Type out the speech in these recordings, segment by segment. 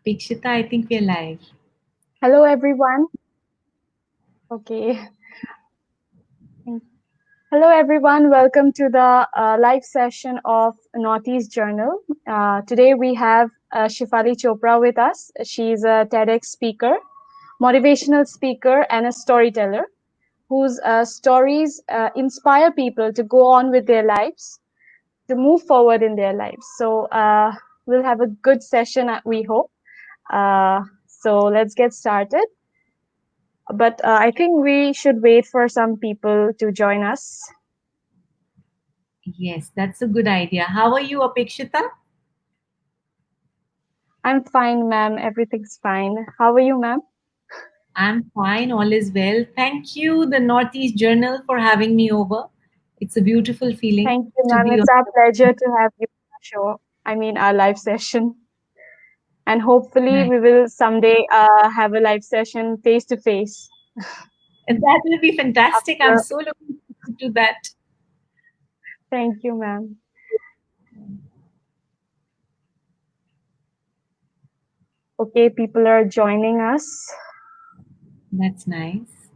Apekshita, I think we're live. Hello, everyone. Okay. Hello, everyone. Welcome to the live session of Northeast Journal. Today we have Shifali Chopra with us. She's a TEDx speaker, motivational speaker, and a storyteller whose stories inspire people to go on with their lives, to move forward in their lives. So we'll have a good session, we hope. So let's get started. But I think we should wait for some people to join us. Yes, that's a good idea. How are you, Apekshita? I'm fine, ma'am. Everything's fine. How are you, ma'am? I'm fine, all is well. Thank you, the Northeast Journal, for having me over. It's a beautiful feeling Thank you, to ma'am. be on. It's our pleasure to have you on our show. I mean, our live session. And hopefully, Right. we will someday have a live session face to face. And that will be fantastic. I'm After, so looking forward to that. thank you, ma'am. Okay, people are joining us. That's nice.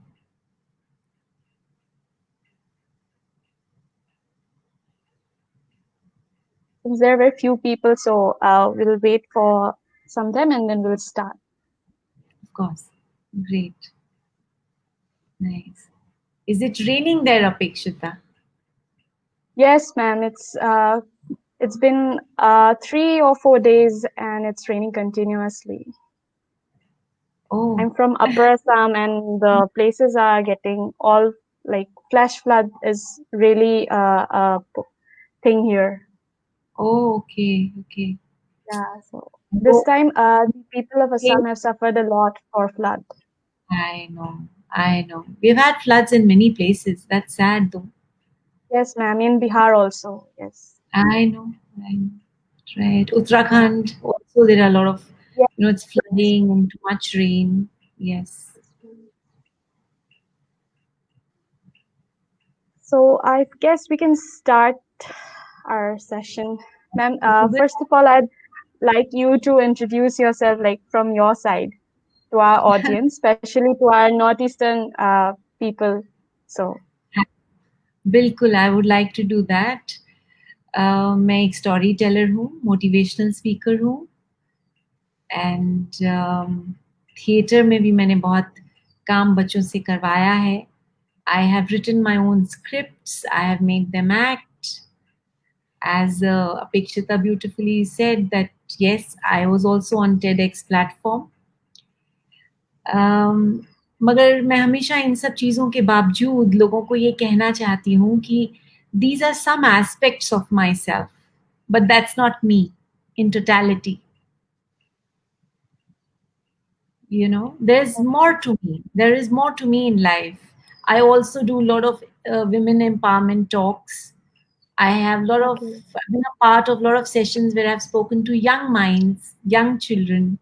Since there are very few people, so we'll wait for some time and then we'll start. Of course. Great. Nice. Is it raining there, Apekshita? Yes, ma'am. It's been 3 or 4 days and it's raining continuously. Oh, I'm from Upper Assam and the places are getting all like flash flood is really a thing here. oh, okay, okay. Yeah, so this Oh, time the people of okay. Assam have suffered a lot for flood. I know, I know. We've had floods in many places. That's sad though. Yes, ma'am, in Bihar also. Yes. I know, I know. Right. Yeah. Uttarakhand, also there are a lot of, Yes, it's yes. flooding and too much rain. Yes. So I guess we can start our session. Ma'am, It's a good, first of all, I'd like you to introduce yourself like from your side to our audience, especially to our northeastern people. So बिल्कुल, I would like to do that. मैं एक story teller हूँ, motivational speaker हूँ, and theatre में भी मैंने बहुत काम बच्चों से करवाया है. I have written my own scripts. I have made them act. As Apekshita beautifully said that yes, I was also on TEDx platform. मगर मैं हमेशा इन सब चीज़ों के बावजूद लोगों को ये कहना चाहती हूँ कि these are some aspects of myself, but that's not me in totality. You know, there's more to me. There is more to me in life. I also do a lot of women empowerment talks. I have a lot of okay, I've been a part of a lot of sessions where I've spoken to young minds, young children,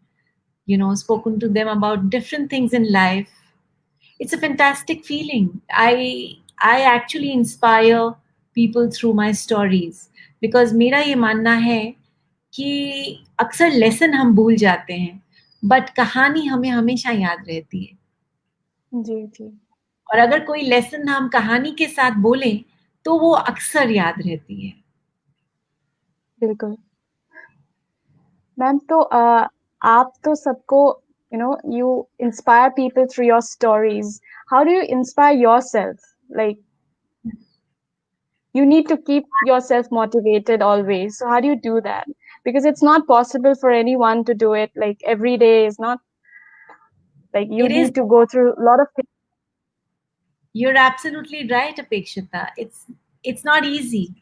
spoken to them about different things in life. It's a fantastic feeling. I actually inspire people through my stories because मेरा ये मानना है कि अक्सर lesson हम भूल जाते हैं बट कहानी हमें हमेशा याद रहती है जी जी और अगर कोई लेसन हम कहानी के साथ बोलें तो वो अक्सर याद रहती है. बिल्कुल मैम तो आप तो सबको you inspire people through your stories. How do you inspire yourself? Like you need to keep yourself motivated always. So how do you do that? Because it's not possible for anyone to do it. Like every day is not like you It is need to go through a lot of things. You're absolutely right, Apekshita. It's not easy.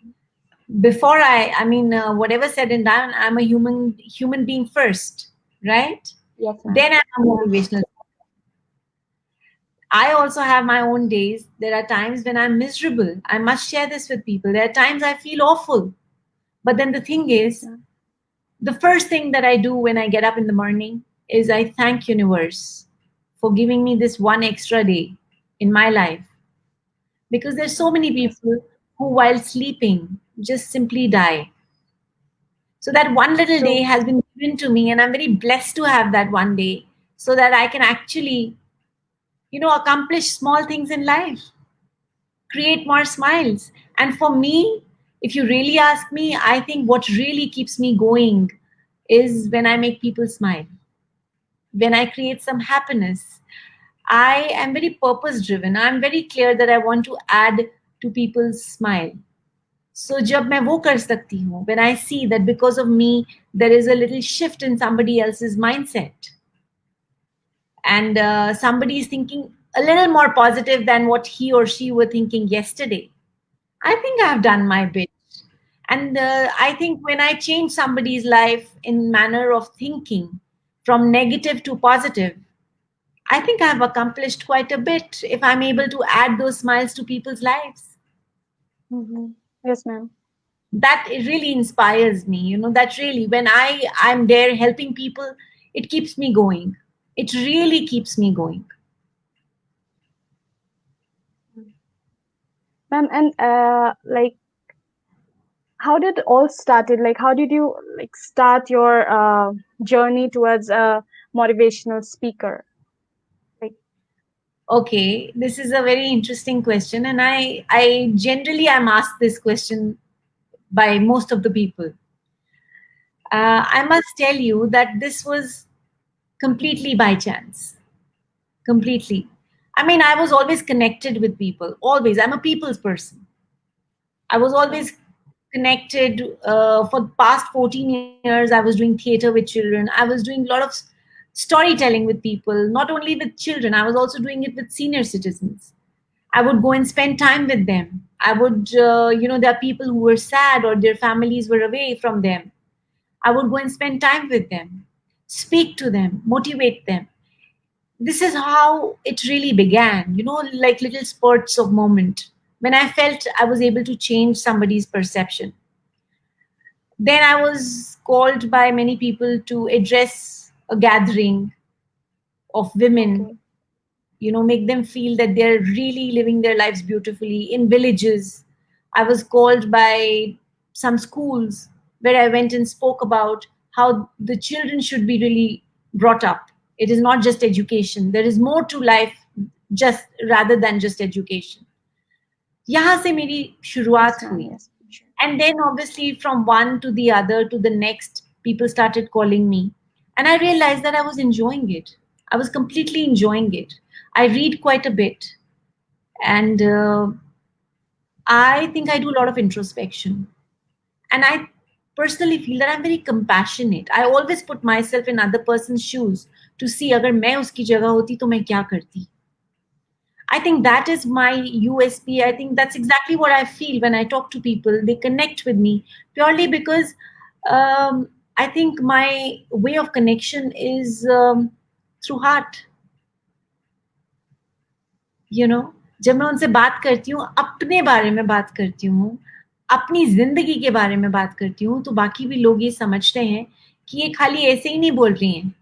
Before I mean, whatever said and done, I'm a human being first, right? Yes, ma'am. Then I'm a Yeah. motivational. I also have my own days. There are times when I'm miserable. I must share this with people. There are times I feel awful. But then the thing is, Yeah. the first thing that I do when I get up in the morning is I thank universe for giving me this one extra day in my life because there's so many Yes. people who while sleeping just simply die. So that one little day So has been given to me, and I'm very blessed to have that one day, so that I can actually, accomplish small things in life, create more smiles. And for me, if you really ask me, I think what really keeps me going is when I make people smile, when I create some happiness. I am very purpose driven. I'm very clear that I want to add to people's smile. So जब मैं वो कर सकती हूँ, when I see that because of me there is a little shift in somebody else's mindset, and somebody is thinking a little more positive than what he or she were thinking yesterday, I think I've done my bit. And I think when I change somebody's life in manner of thinking from negative to positive, I think I've accomplished quite a bit if I'm able to add those smiles to people's lives. Mm-hmm. Yes, ma'am. That it really inspires me. That really, when I'm there helping people, it keeps me going. It really keeps me going. Ma'am, and like, how did it all started? Like, how did you like start your journey towards a motivational speaker? Like, Okay, this is a very interesting question, and I generally am asked this question by most of the people. I must tell you that this was completely by chance. Completely. I mean, I was always connected with people. Always. I'm a people's person. I was always connected. For the past 14 years, I was doing theater with children. I was doing a lot of storytelling with people, not only with children, I was also doing it with senior citizens. I would go and spend time with them. I would, there are people who were sad or their families were away from them. I would go and spend time with them, speak to them, motivate them. This is how it really began, like little spurts of moment when I felt I was able to change somebody's perception. Then I was called by many people to address a gathering of women, okay. make them feel that they're really living their lives beautifully in villages. I was called by some schools where I went and spoke about how the children should be really brought up. It is not just education, there is more to life, just rather than just education. यहाँ से मेरी Yes, शुरुआत ma'am. हुई. Yes, sure. And then obviously from one to the other to the next, people started calling me. And I realized that I was enjoying it. I was completely enjoying it. I read quite a bit. And I think I do a lot of introspection. And I personally feel that I'm very compassionate. I always put myself in other person's shoes to see अगर मैं उसकी जगह होती तो मैं क्या करती. I think that is my USP. I think that's exactly what I feel when I talk to people. They connect with me purely because I think my way of connection is through heart. जब मैं उनसे बात करती हूँ, अपने बारे में बात करती हूँ, अपनी जिंदगी के बारे में बात करती हूँ, तो बाकी भी लोग ये समझते हैं कि ये खाली ऐसे ही नहीं बोल रही हैं.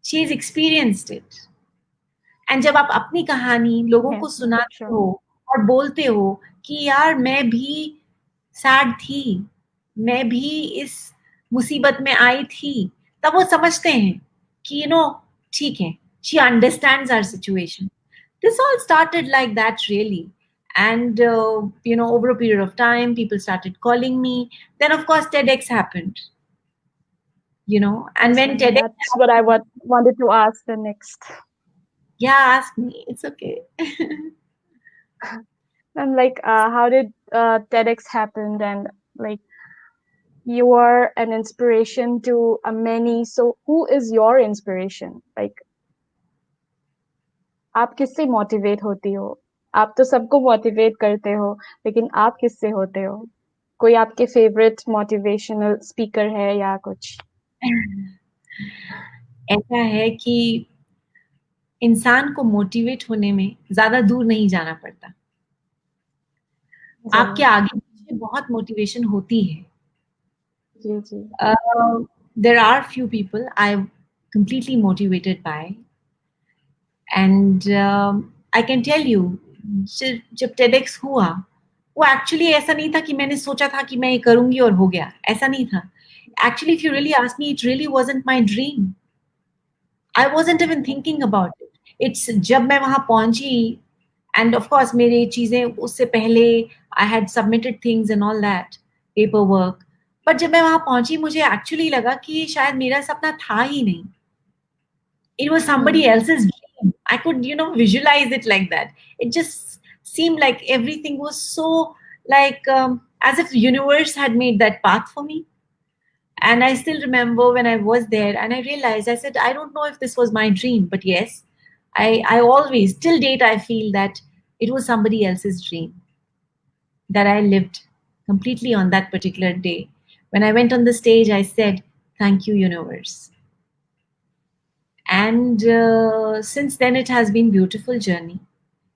She has experienced it. And जब आप अपनी कहानी लोगों को Yes, सुनाते sure. हो और बोलते हो कि यार मैं भी सैड थी, मैं भी इस मुसीबत में आई थी, तब वो समझते हैं कि ठीक है, she understands our situation. This all started like that really. And over a period of time, people started calling me. Then of course TEDx happened. And Yes, when ma'am. TEDx That's what I wanted to ask the next. yeah, ask me, it's okay. And like, how did TEDx happen? And like, you are an inspiration to many. So, who is your inspiration? Like, आप किससे motivate होती हो? आप तो सबको motivate करते हो, लेकिन आप किससे होते हो? कोई आपके फेवरेट मोटिवेशनल स्पीकर है या कुछ? ऐसा है कि इंसान को मोटिवेट होने में ज्यादा दूर नहीं जाना पड़ता. आपके जरूर. आगे पीछे बहुत मोटिवेशन होती है. जी जी. There are few people I'm completely motivated by, and I can tell you, जब TEDx हुआ, वो एक्चुअली ऐसा नहीं था कि मैंने सोचा था कि मैं ये करूंगी और हो गया. ऐसा नहीं था. Actually, if you really ask me, it really wasn't my dream. I wasn't even thinking about it. It's जब मैं वहाँ पहुँची, and of course मेरी चीज़ें उससे पहले I had submitted things and all that paperwork. But जब मैं वहाँ पहुँची, मुझे actually लगा कि ये शायद मेरा सपना था ही नहीं. It was somebody else's dream. I could, visualize it like that. It just seemed like everything was so like as if the universe had made that path for me. And I still remember when I was there and I realized, I said, I don't know if this was my dream, but yes, I always, till date, I feel that it was somebody else's dream that I lived completely on that particular day. When I went on the stage, I said, thank you, universe. And since then, it has been beautiful journey.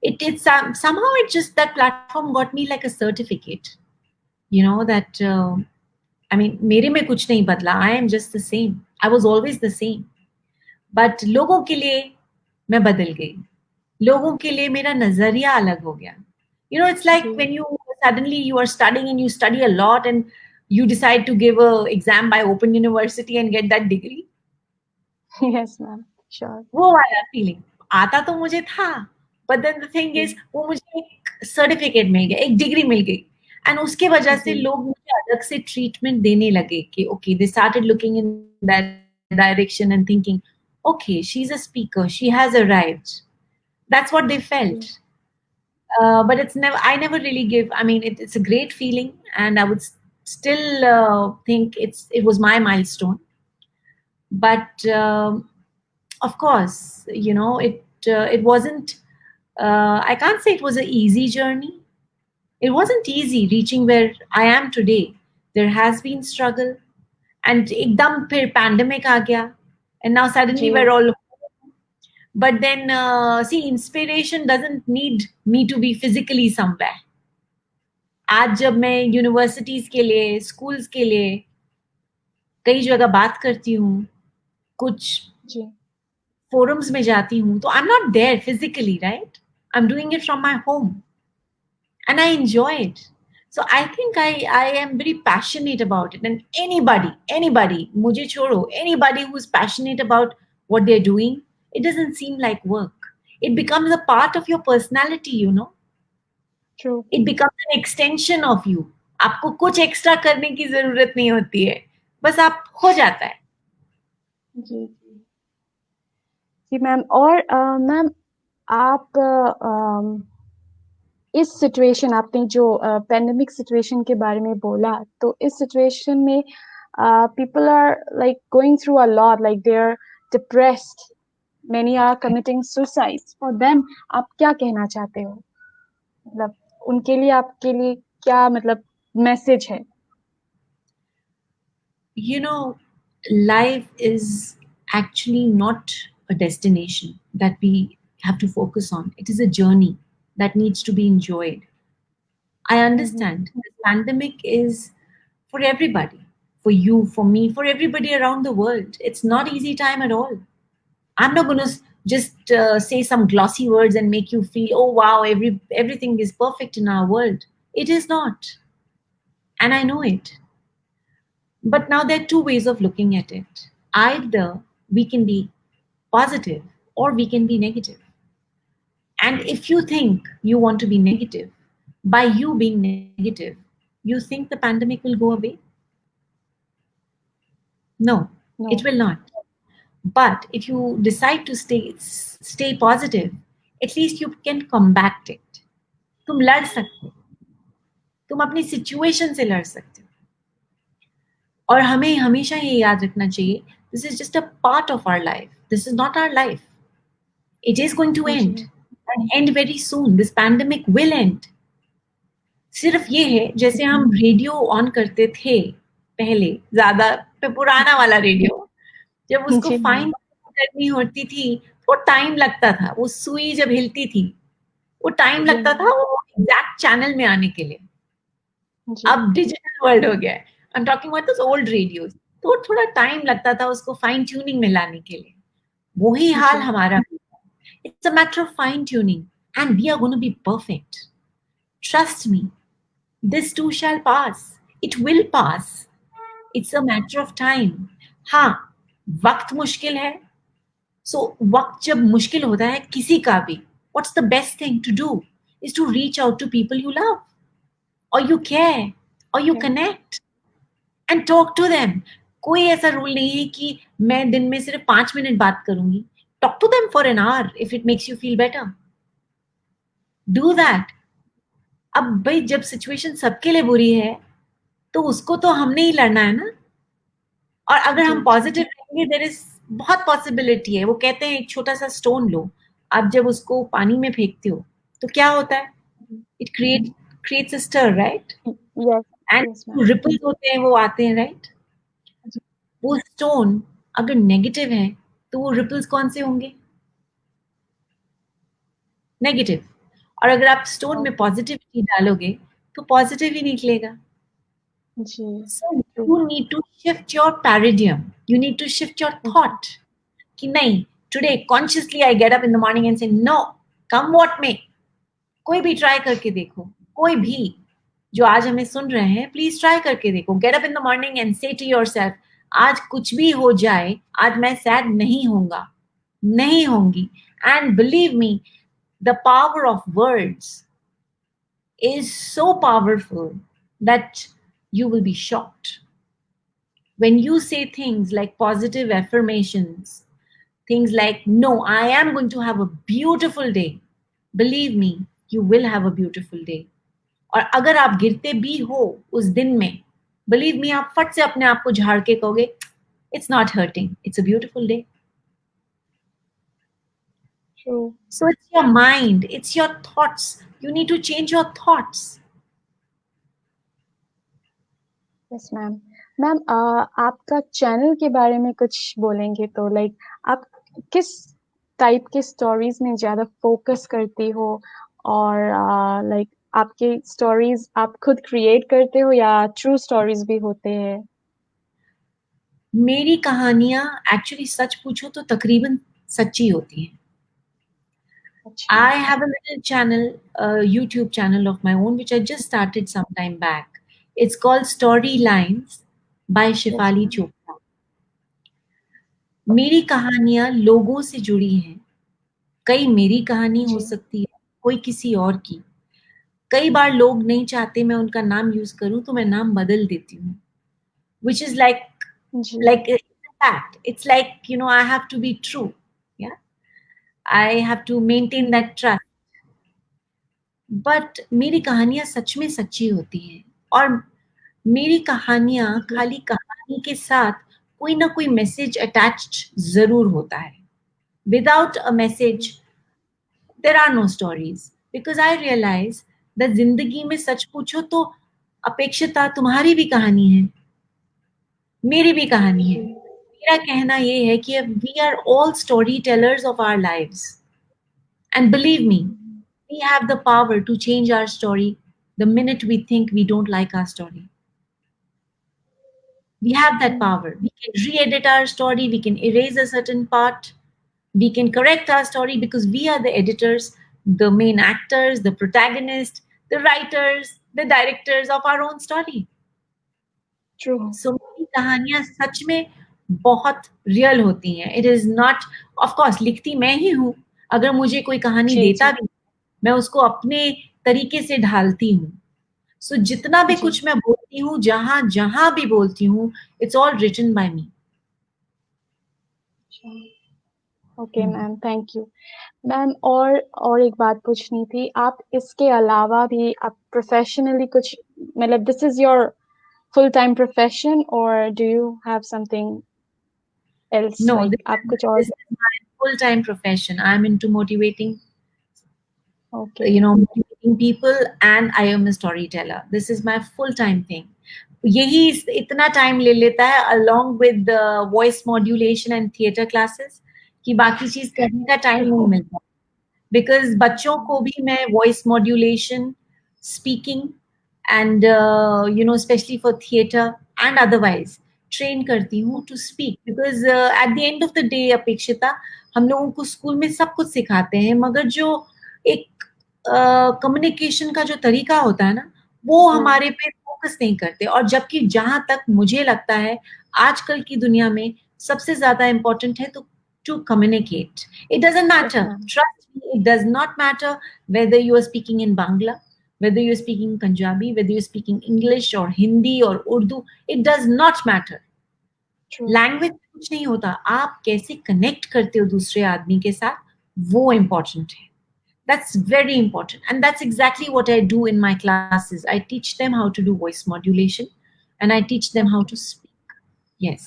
Somehow it just, that platform got me like a certificate, that I mean, मेरे में कुछ नहीं बदला. I am just the same. I was always the same. But लोगों के लिए मैं बदल गई. लोगों के लिए मेरा नजरिया अलग हो गया. It's like when you are studying and you study a lot and you decide to give a exam by Open University and get that degree. Yes, ma'am. Sure. वो वाला feeling आता तो मुझे था. But then the thing is, वो मुझे एक certificate मिल गया, एक डिग्री मिल गई. एंड उसके वजह से लोग मुझे अलग से ट्रीटमेंट देने लगे कि okay they started looking in that direction and thinking okay she is a speaker, she has arrived. That's what they felt. But I never really give. I mean, it's a great feeling, and I would still think it was my milestone. But of course, it wasn't. I can't say it was an easy journey. It wasn't easy reaching where I am today. There has been struggle, and ekdam phir pandemic aa gaya, and now suddenly we're all. But then, see, inspiration doesn't need me to be physically somewhere. आज जब मैं universities के लिए, schools के लिए कई जगह बात करती हूँ, कुछ forums में जाती हूँ, तो I'm not there physically, right? I'm doing it from my home. And I enjoy it. So I think I am very passionate about it. And anybody, mujhe chodo, anybody who's passionate about what they're doing, it doesn't seem like work. It becomes a part of your personality, True. It becomes an extension of you. आपको कुछ extra करने की जरूरत नहीं होती है, बस आप हो जाता है. जी मैम. और मैम आप इस सिचुएशन, आपने जो पेंडेमिक सिचुएशन के बारे में बोला, तो इस सिचुएशन में people are like going through a lot, like they're depressed, many are committing suicides. For them, आप क्या कहना चाहते हो? मतलब उनके लिए, आपके लिए क्या मतलब मैसेज है? Life is actually not a destination that we have to focus on. It is a journey that needs to be enjoyed. I understand the pandemic is for everybody, for you, for me, for everybody around the world. It's not easy time at all. I'm not going to just say some glossy words and make you feel, oh wow, everything is perfect in our world. It is not. And I know it. But now there are two ways of looking at it. Either we can be positive or we can be negative. And if you think you want to be negative, by you being negative, you think the pandemic will go away? No, it will not. But if you decide to stay positive, at least you can combat it. तुम लड़ सकते हो, तुम अपनी situation से लड़ सकते हो. और हमें हमेशा ये याद रखना चाहिए, this is just a part of our life. This is not our life. It is going to end and end very soon. This pandemic will end. सिर्फ ये है, जैसे हम रेडियो ऑन करते थे पहले, ज्यादा पुराना वाला रेडियो, जब उसको फाइन करनी होती थी, वो टाइम लगता था. वो सुई जब हिलती थी, वो टाइम लगता था वो एग्जैक्ट चैनल में आने के लिए. अब डिजिटल वर्ल्ड हो गया है. I am talking about those old radios. तो थोड़ा टाइम लगता था उसको फाइन ट्यूनिंग में लाने के लिए. वही हाल हमारा. It's a matter of fine tuning and we are gonna be perfect. Trust me, this too shall pass. It will pass. It's a matter of time. हाँ, वक्त मुश्किल है. सो वक्त जब मुश्किल होता है किसी का भी, what's the best thing to do is to reach out to people you love और यू केयर और you Okay. Connect and talk to them. कोई ऐसा रूल नहीं है कि मैं दिन में सिर्फ 5 मिनट बात करूंगी. Talk to them for an hour if it makes you feel better. Do that. अब भाई जब सिचुएशन सबके लिए बुरी है तो उसको तो हमने ही लड़ना है ना. और अगर जी हम पॉजिटिव रहेंगे देयर इज बहुत पॉसिबिलिटी है. वो कहते हैं एक छोटा सा स्टोन लो, आप जब उसको पानी में फेंकते हो तो क्या होता है? It creates a stir, right? yes and yes ma'am. Ripples होते हैं, वो आते हैं, राइट? वो स्टोन अगर नेगेटिव है तो वो रिपल्स कौन से होंगे? नेगेटिव. और अगर आप स्टोन में Okay. पॉजिटिविटी डालोगे तो पॉजिटिव ही निकलेगा. जी So true. you need to shift your paradigm. You need to shift your thought. कि नहीं, today consciously I get up in the morning and say no, come what may. कोई भी try करके देखो, कोई भी जो आज हमें सुन रहे हैं प्लीज ट्राई करके देखो. Get up in the morning and से टू योरसेल्फ, आज कुछ भी हो जाए आज मैं सैड नहीं होऊंगा, नहीं होंगी. And believe me, the power of words is so powerful that you will be shocked. When you say things like positive affirmations, things like, no, I am going to have a beautiful day, believe me, you will have a beautiful day. और अगर आप गिरते भी हो उस दिन में, believe me, आप फट से अपने आप को झाड़ के कहोगे, it's not hurting, it's a beautiful day. True. So it's your mind, it's your thoughts. You need to change your thoughts. Yes ma'am. Ma'am आपका चैनल के बारे में कुछ बोलेंगे तो लाइक आप किस टाइप के स्टोरीज में ज्यादा फोकस करती हो और लाइक आपके स्टोरीज आप खुद क्रिएट करते हो या ट्रू स्टोरीज भी होते हैं? मेरी कहानियां एक्चुअली सच पूछो तो तकरीबन सच्ची होती हैं. अच्छा. I have a little channel, a YouTube channel of my own, which I just started some time back. It's called Storylines by yes Shefali ma'am. Chopra. मेरी कहानियां लोगों से जुड़ी हैं. कई मेरी कहानी हो जी सकती है, कोई किसी और की. कई बार लोग नहीं चाहते मैं उनका नाम यूज करूं तो मैं नाम बदल देती हूँ. Which is जी like it's a fact. It's like, I have to be true. Yeah. I have to maintain that trust. But मेरी कहानियां सच में सच्ची होती हैं. और मेरी कहानियां जी खाली कहानी के साथ कोई ना कोई मैसेज अटैच्ड जरूर होता है. Without a message there are no stories. Because I realise the जिंदगी में सच पूछो तो अपेक्षिता तुम्हारी भी कहानी है, मेरी भी कहानी है. मेरा कहना ये है कि we are all story tellers of our lives. And believe me, we have the power to change our story the minute we think we don't like our story. We have that power. We can re-edit our story, we can erase a certain part, we can correct our story because we are the editors, the main actors, the protagonists, the writers, the directors of our own story. True. So मेरी कहानियां सच में बहुत real होती हैं. It is not, of course लिखती मैं ही हूँ. अगर मुझे कोई कहानी जी देता जी भी, मैं उसको अपने तरीके से ढालती हूँ. सो जितना भी जी. कुछ मैं बोलती हूँ, जहां जहां भी बोलती हूँ, it's all written by me. Okay ma'am, thank you. Ma'am और एक बात पूछनी थी. आप इसके अलावा भी आप प्रोफेशनली कुछ मतलब this is your full time profession और do you have something else No, like आप कुछ और? this is my full-time profession. I'm into motivating, okay. motivating people, and I am a storyteller. This is my full-time thing. यही इतना time ले लेता है along with the voice modulation and theater classes कि बाकी चीज करने का टाइम नहीं मिलता. बिकॉज बच्चों को भी मैं voice modulation, speaking and specially for theatre and otherwise train करती हूँ to speak. Because at the end of the day Apekshita, हम लोगों को स्कूल में सब कुछ सिखाते हैं, मगर जो एक कम्युनिकेशन का जो तरीका होता है ना, वो हमारे पे फोकस नहीं करते, और जबकि जहां तक मुझे लगता है आजकल की दुनिया में सबसे ज्यादा इम्पोर्टेंट है तो to communicate. It doesn't Yes, matter, ma'am. Trust me, it does not matter whether you are speaking in Bangla, whether you're speaking Punjabi, whether you're speaking English or Hindi or Urdu, it does not matter. True. Language कुछ नहीं होता, आप कैसे connect करते हो दूसरे आदमी के साथ, वो इम्पोर्टेंट है. That's very important. And that's exactly what I do in my classes. I teach them how to do voice modulation and I teach them how Okay. to speak. Yes.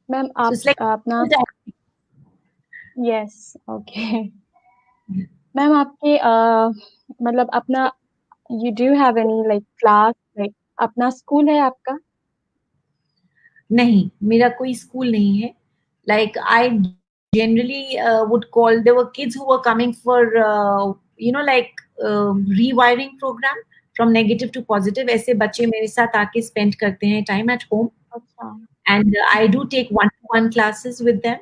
Ma'am, So आप it's like अपना full-time. yes, okay. Ma'am, आपके मतलब अपना you do have any like class like अपना school है आपका? नहीं, मेरा कोई स्कूल नहीं है. Like I generally would call, there were kids who were coming for like rewiring program from negative to positive. ऐसे बच्चे मेरे साथ आके spend करते हैं time at home, अच्छा. and I do take one-to-one classes with them.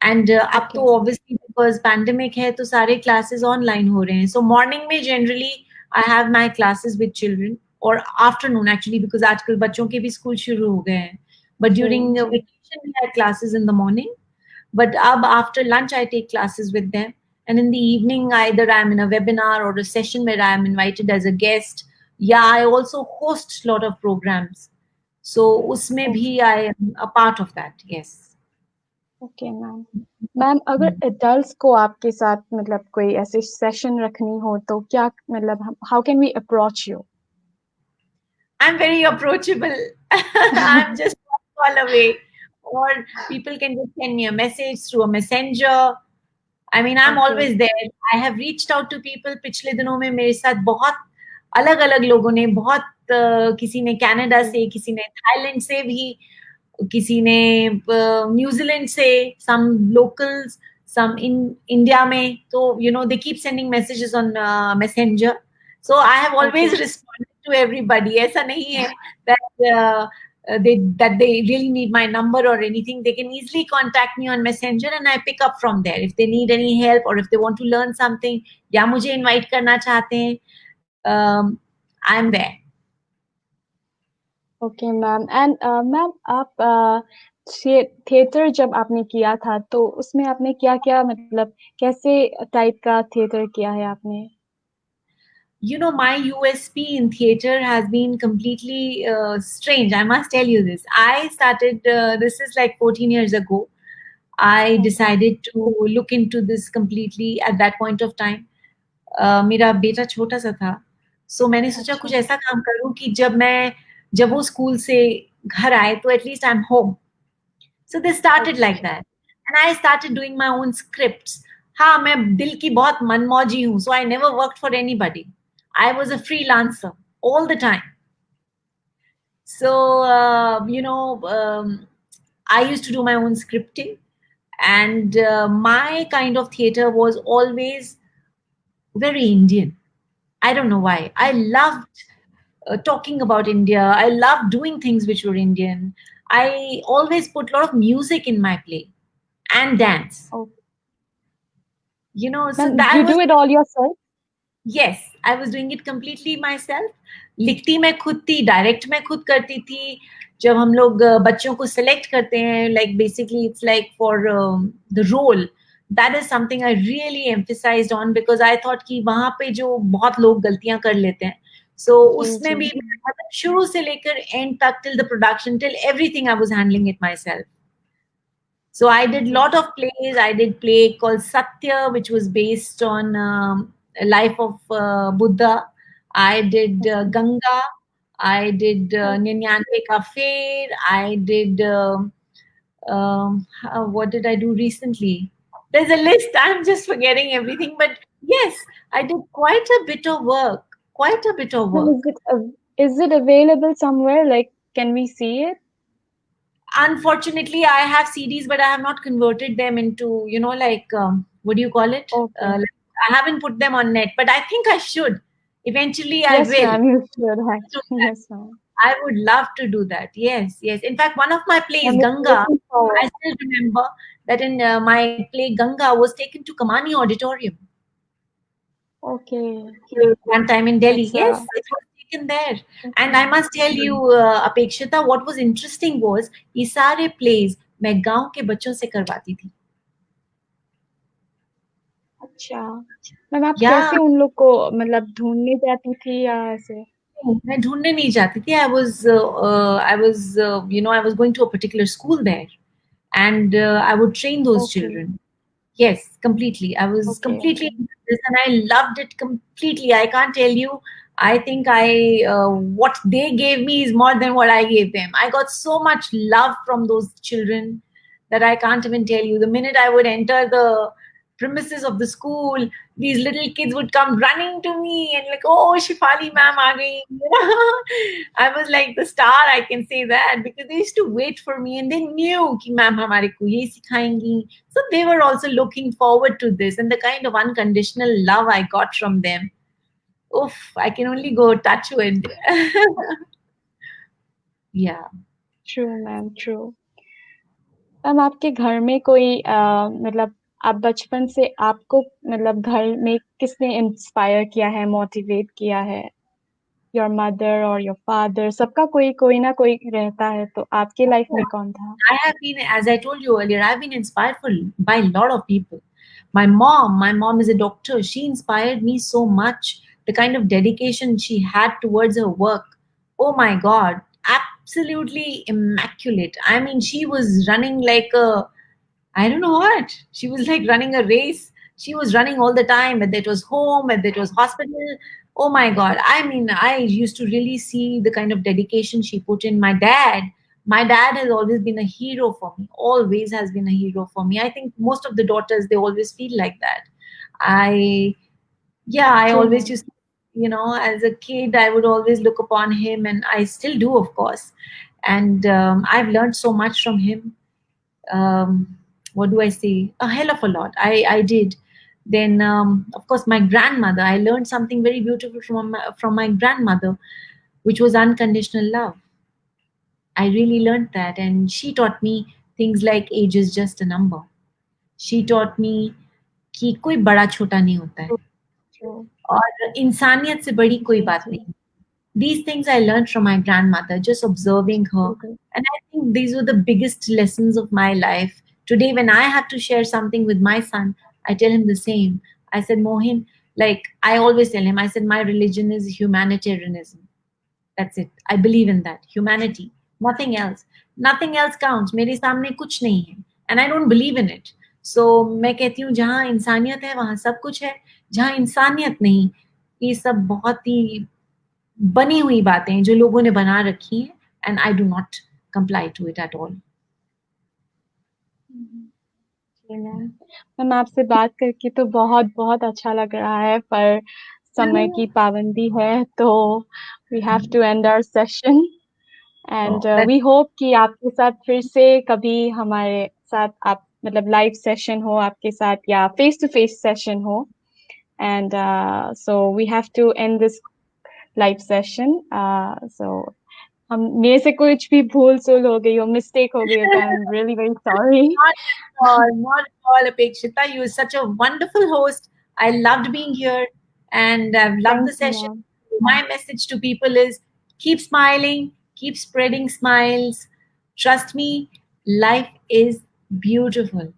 And अब तो Okay. ऑब्वियसली बिकॉज पैंडेमिक है तो सारे क्लासेस ऑनलाइन हो रहे हैं. सो मॉर्निंग में generally I have my classes with children, और आफ्टरनून एक्चुअली बिकॉज आजकल बच्चों के भी स्कूल शुरू हो गए हैं. बट जी, ड्यूरिंग जी. Vacation we had classes in the morning, but after lunch I take classes with them, and in the evening either I'm in a webinar or a session where I'm invited as a guest. Yeah, I also host a lot of programs, so usme bhi Okay. I am a part of that. Yes. Okay, ma'am. Ma'am, अगर adults को आपके साथ मतलब कोई ऐसे session रखनी हो तो क्या मतलब how can we approach you? I'm very approachable. I'm just one call away. Or people can just send me a message through a messenger. I mean, I'm okay. always there. I have reached out to people. पिछले दिनों में मेरे साथ बहुत अलग अलग लोगों ने, बहुत किसी ने कनाडा से, किसी ने थाईलैंड से भी, किसी ने न्यूजीलैंड से, some locals, some in India में. तो they keep sending messages on messenger. So I have always okay. responded to everybody. ऐसा नहीं है that they really need my number or anything. They can easily contact me on messenger and I pick up from there if they need any help or if they want to learn something, या मुझे invite करना चाहते हैं, I'm there. Okay ma'am. And ma'am, आप theatre जब आपने किया था तो उसमें आपने क्या-क्या मतलब कैसे टाइप का थिएटर किया है आपने? My USP in theater has been completely strange. I must tell you this. I started, this is like 14 years ago. I okay. decided to look into this completely at that point of time. मेरा बेटा छोटा सा था, so मैंने सोचा अच्छा. कुछ ऐसा काम करूं कि जब वो स्कूल से घर आए तो at least I'm home. So they started like okay. that. And I started doing my own scripts. हाँ, मैं दिल की बहुत मनमौजी हूँ, so I never worked for anybody. I was a freelancer all the time. So, I used to do my own scripting, and my kind of theater was always very Indian. I don't know why. I loved talking about India. I loved doing things which were Indian. I always put a lot of music in my play and dance. Okay. So ma'am, that you was, do it all yourself? yes, I was doing it completely myself. लिखती मैं खुद थी, direct मैं खुद करती थी. जब हम लोग बच्चों को सेलेक्ट करते हैं, like basically it's like for the role, that is something I really emphasized on because I thought कि वहाँ पे जो बहुत लोग गलतियां कर लेते हैं, so जी, उसमें जी. भी मतलब शुरू से लेकर end तक till the production, till everything I was handling it myself. So I did a okay. lot of plays. I did play called Satya, which was based on life of Buddha. I did okay. Ganga. I did okay. Ninyante Ka Fair. I did what did I do recently? There's a list. I'm just forgetting everything. But yes, I did quite a bit of work. Quite a bit of ma'am, work. is it available somewhere? Like, can we see it? Unfortunately, I have CDs, but I have not converted them into, like, what do you call it? Okay. Like, I haven't put them on net, but I think I should. Eventually, I Yes, will. ma'am, you should Do actually. that. Yes, ma'am. I would love to do that. Yes, yes. In fact, one of my plays, I'm Ganga, looking forward. I still remember that in my play, Ganga was taken to Kamani Auditorium Okay. one time in Delhi. That's Yes, it was taken there. And I must tell you, Apekshita, what was interesting was ये सारे plays मैं गांव के बच्चों से करवाती थी. अच्छा, मैम आप या कैसे उन लोग को मतलब ढूंढने जाती थी या ऐसे? मैं ढूंढने नहीं जाती थी. I was going to a particular school there, and I would train those okay, children. Yes, completely. I was okay, completely okay. into this, and I loved it completely. I can't tell you. I think what they gave me is more than what I gave them. I got so much love from those children that I can't even tell you. The minute I would enter the premises of the school, these little kids would come running to me and like, "Oh, Shifali ma'am, aa gayi." I was like the star. I can say that because they used to wait for me and they knew कि ma'am हमारे को ये सिखाएंगी. So they were also looking forward to this, and the kind of unconditional love I got from them. Oof, I can only go touch wood. Yeah. True ma'am, true. Ma'am आपके घर में कोई मतलब आप बचपन से आपको मतलब घर में किसने इंस्पायर किया है, मोटिवेट किया है? योर मदर और योर फादर, सबका कोई कोई ना कोई रहता है, तो आपके लाइफ में कौन था? I have been, as I told you earlier, I've been inspired by a lot of people. My mom is a doctor. She inspired me so much. The kind of dedication she had towards her work. Oh my God, absolutely immaculate. I mean, she was running like I don't know what. She was like running a race. She was running all the time, whether it was home, whether it was hospital. Oh my God. I mean, I used to really see the kind of dedication she put in. My dad has always been a hero for me, always has been a hero for me. I think most of the daughters, they always feel like that. I, yeah, I true always ma'am. just, as a kid, I would always look upon him, and I still do, of course. And I've learned so much from him. What do I say? A hell of a lot. I did. Then, of course, my grandmother. I learned something very beautiful from my grandmother, which was unconditional love. I really learned that, and she taught me things like age is just a number. She taught me कि कोई बड़ा छोटा नहीं होता है true, और इंसानियत से बड़ी कोई जी, बात जी, नहीं. These things I learned from my grandmother, just observing her. बिल्कुल। And I think these were the biggest lessons of my life. Today, when I have to share something with my son, I tell him the same. I said, Mohin, like I always tell him, I said, my religion is humanitarianism. That's it. I believe in that. Humanity. Nothing else. Nothing else counts. मेरे सामने कुछ नहीं है. And I don't believe in it. So मैं कहती हूँ जहाँ इंसानियत है वहाँ सब कुछ है. जहाँ इंसानियत नहीं, ये सब बहुत ही बनी हुई बातें हैं जो लोगों ने बना रखी हैं. And I do not comply to it at all. जी मैम। मैम आपसे बात करके तो बहुत-बहुत अच्छा लग रहा है, पर समय की पाबंदी है, तो we have to end our session and Oh, that's we hope कि आपके साथ फिर से कभी हमारे साथ आप मतलब लाइव सेशन हो आपके साथ या फेस टू फेस सेशन हो and so we have to end this live session so हम मेरे से कुछ भी भूल-सूल हो गई हो, मिस्टेक हो गई हो, तो I am really very sorry. not at all, not at all, Apekshita. You are such a wonderful host. I loved being here and I've loved thank the you session. Ma'am. My message to people is keep smiling, keep spreading smiles. Trust me, life is beautiful.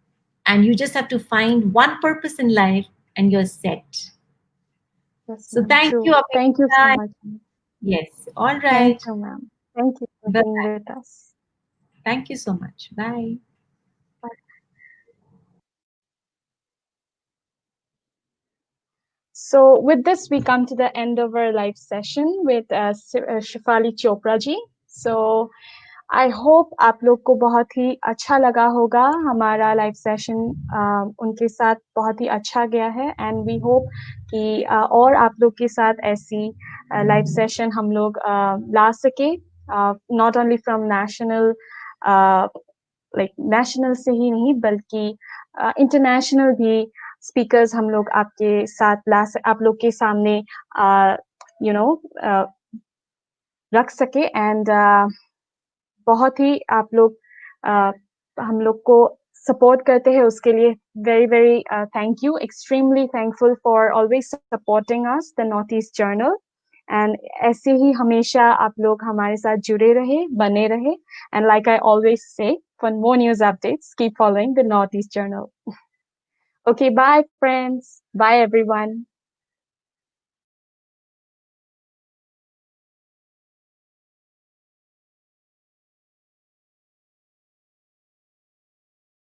And you just have to find one purpose in life and you're set. Yes, So ma'am. thank you, True. Thank you so Apekshita. much, ma'am. Yes, all Thank right. you, ma'am. Thank you for Bye being bye. with us. Thank you so much. Bye. So with this, we come to the end of our live session with Shefali Chopra ji. So I hope आप लोग को बहुत ही अच्छा लगा होगा हमारा live session उनके साथ बहुत ही अच्छा गया है एंड वी होप कि और आप लोग के साथ ऐसी लाइव सेशन हम लोग ला सके not only from national like national से ही नहीं बल्कि इंटरनेशनल भी स्पीकर्स हम लोग आपके साथ आप लोग के सामने यू नो रख सके एंड बहुत ही आप लोग हम लोग को सपोर्ट करते हैं उसके लिए very very thank you extremely thankful for always supporting us the north east journal and ऐसे ही हमेशा आप लोग हमारे साथ जुड़े रहे, बने रहे. And like I always say, for more news updates keep following the north east journal. Okay, bye friends. Bye everyone.